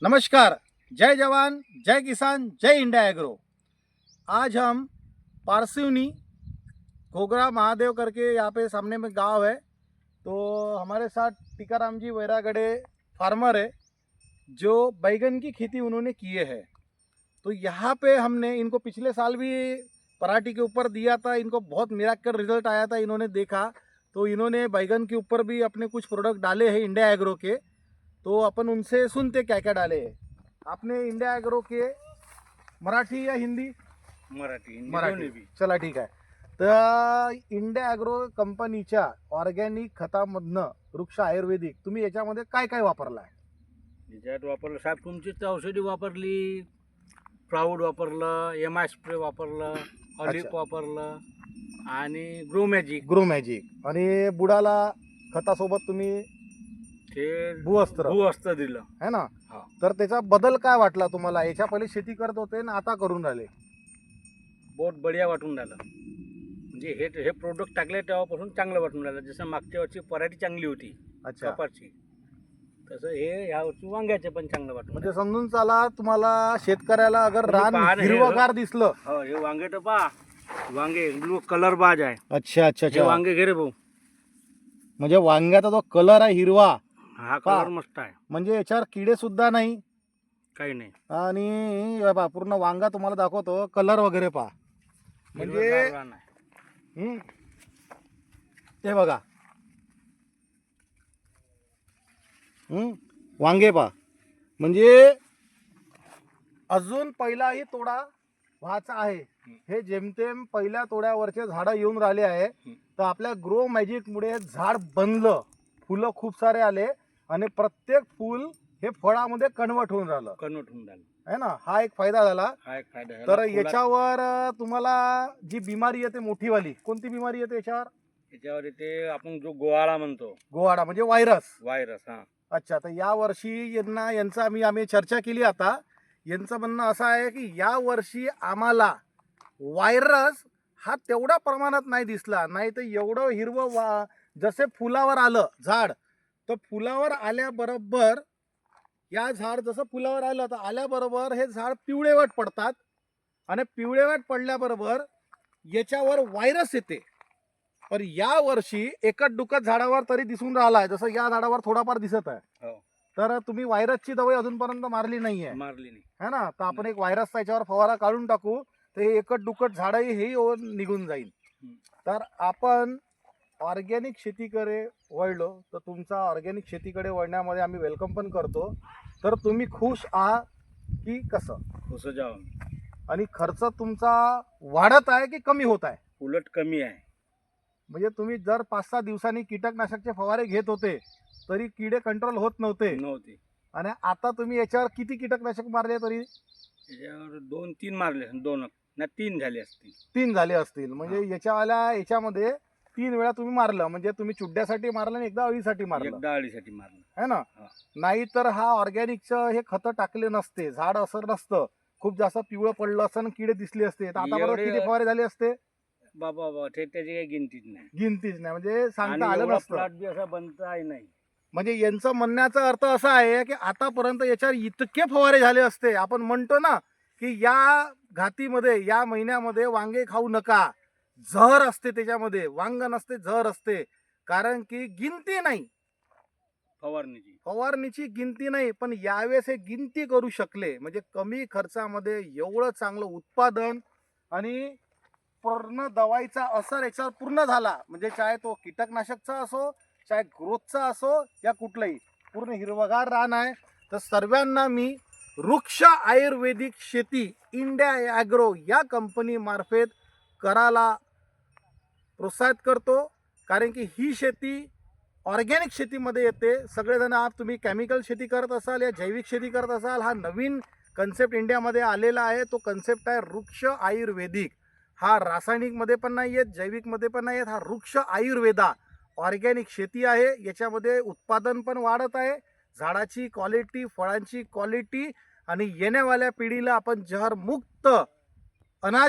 नमस्कार, जय जवान, जय किसान, जय India agro. आज हम पारसिवनी घोगरा महादेव करके यहाँ पे सामने में गांव है। तो हमारे साथ टीकाराम जी वैरागढ़े फार्मर है जो बैगन की खेती उन्होंने किए है। तो यहाँ पे हमने इनको पिछले साल भी पराठी के ऊपर दिया था, इनको बहुत मिराकल रिजल्ट आया था। इन्होंने देखा तो इन्होंने बैगन के ऊपर भी अपने कुछ प्रोडक्ट डाले हैं इंडिया एग्रो के। तो अपन उनसे सुनते क्या क्या डाले हैं। आपने इंडिया एग्रो के मराठी या हिंदी? मराठी मराठी। चला ठीक आहे। तर इंडिया एग्रो कंपनीच्या ऑर्गॅनिक खतामधनं वृक्ष आयुर्वेदिक तुम्ही याच्यामध्ये काय काय वापरला आहे? याच्यात वापरलं साहेब, तुमचीच औषधी वापरली, प्राऊड वापरलं, एम स्प्रे वापरलं, ऑलिप वापरलं आणि ग्रो मॅजिक आणि बुडाला खतासोबत तुम्ही ते भूअस्त्र दिलं है ना? हा. तर त्याचा बदल काय वाटला तुम्हाला? याच्या पहिले शेती करत होते ना आता करून राहिले? बहुत बढिया वाटून राहिलं. म्हणजे हे प्रोडक्ट टाकले तेव्हापासून चांगलं वाटून राहिलं. जसं मागच्या वर्षी पराठी चांगली होती अच्छा, कपाची, तसं हे ह्या वर्षी वांग्याचे पण चांगलं वाटून म्हणजे समजून चला तुम्हाला शेतकऱ्याला अगर तुम्ही रान पहा ना, हिरवगार दिसलं. हो, हे वांगे तर पहा, वांगे ब्लू कलर बाज आहे. अच्छा अच्छा हे अच्छा, वांगे घे रे भाऊ, म्हणजे वांग्याचा जो कलर आहे हिरवा, हा पहा. कलर मस्त आहे, म्हणजे याच्यावर किडे सुद्धा नाही. काही नाही. आणि हे पहा, पूर्ण वांगा तुम्हाला दाखवतो, कलर वगैरे पहा. म्हणजे हिरवंगार रान आहे. ते बघा, वांगे पहा. म्हणजे अजून पहिलाही तोडा व्हायचा आहे. हे जेमतेम पहिल्या तोड्यावरचे झाडं येऊन राहिले आहे. तर आपल्या ग्रो मॅजिक मुळे झाड बनलं, फुलं खूप सारे आले आणि प्रत्येक फूल हे फळामध्ये कन्वर्ट होऊन राहिलं है ना? हा एक फायदा झाला. हा एक फायदा आहे. तर याच्यावर तुम्हाला जी बिमारी येते मोठीवाली, कोणती बिमारी येते याच्यावर? याच्यावर इथे आपण जो गोवाळा म्हणतो, गोवाडा म्हणजे व्हायरस. व्हायरस. हा, अच्छा, तर या वर्षी यांचा आम्ही चर्चा केली. आता यांचं म्हणणं असं आहे की या वर्षी आम्हाला व्हायरस हा तेवढ्या प्रमाणात नाही दिसला. नाही तर एवढं हिरवं जसे फुलावर आलं झाड, तर फुलावर आल्याबरोबर या झाड जसं फुलावर आलं तर आल्याबरोबर हे झाड पिवळेवट पडतात आणि पिवळेवट पडल्याबरोबर याच्यावर व्हायरस येते. पण या वर्षी एकच दुकट झाडावर तरी दिसून राहिला आहे, जसं या झाडावर थोडाफार दिसत आहे. हो. तर तुम्ही व्हायरसची दवाई अजूनपर्यंत मारली नाहीये मारली नाही. है ना? तर आपण एक व्हायरसचा याच्यावर फवारा काढून टाकू, तर हे एकट दुकट झाडही हे निघून जाईल. तर आपण ऑर्गॅनिक शेतीकडे वळलो, तर तुमचा ऑर्गॅनिक शेतीकडे वळण्यामध्ये आम्ही वेलकम पण करतो. तर तुम्ही खुश आहात की कसं? कसं जावं, आणि खर्च तुमचा वाढत आहे की कमी होत आहे? उलट कमी आहे. म्हणजे तुम्ही जर 5-6 दिवसांनी कीटकनाशकचे फवारे घेत होते तरी किडे कंट्रोल होत नव्हते, आणि आता तुम्ही याच्यावर किती कीटकनाशक मारले? तरी याच्यावर 2-3 मारले, 2 ना 3 झाले असतील. 3 झाले असतील. म्हणजे याच्यामध्ये 3 वेळा तुम्ही मारलं. म्हणजे तुम्ही चुड्ड्यासाठी मारलं आणि एकदा अळीसाठी मारलं, एकदा अळीसाठी मारलं है ना? नाही तर हा ऑर्गॅनिकचं हे खतं टाकले नसते, झाड असं नसतं, खूप जास्त पिवळं पडलं असतं आणि किडे दिसले असते, तर आतापर्यंत किती फवारे झाले असते? बाबा त्याची काही गिनतीच नाही. म्हणजे सांगता आलं नसतं. प्लॉट बी असा बनताही नाही. म्हणजे यांचं म्हणण्याचा अर्थ असा आहे की आतापर्यंत याच्यावर इतके फवारे झाले असते. आपण म्हणतो ना की या घातीमध्ये, या महिन्यामध्ये वांगे खाऊ नका, जहर असते त्याच्यामध्ये. वांग नसते, जहर असते. कारण की गिनती नाही, फवारणीची गिनती नाही. पण यावेळेस हे गिनती करू शकले, म्हणजे कमी खर्चामध्ये एवढं चांगलं उत्पादन आणि पूर्ण दवाईचा असर याच्यावर पूर्ण झाला. म्हणजे चाहे तो कीटकनाशकचा असो, चाहे ग्रोथचा असो, या कुठलाही, पूर्ण हिरवगार रान आहे. तर सर्वांना मी वृक्ष आयुर्वेदिक शेती इंडिया ॲग्रो या कंपनी मार्फत करायला प्रोत्साहित करतो. कारण की ही शेती ऑर्गॅनिक शेतीमध्ये येते. सगळेजण तुम्ही केमिकल शेती करत असाल या जैविक शेती करत असाल, हा नवीन कन्सेप्ट इंडियामध्ये आलेला आहे. तो कन्सेप्ट आहे वृक्ष आयुर्वेदिक. हा रासायनिकमध्ये पण नाही येत, जैविकमध्ये पण नाही येत. हा वृक्ष आयुर्वेदा ऑर्गॅनिक शेती आहे. याच्यामध्ये उत्पादन पण वाढत आहे, झाडाची क्वालिटी, फळांची क्वालिटी, आणि येण्यावाल्या पिढीला आपण जहरमुक्त अनाज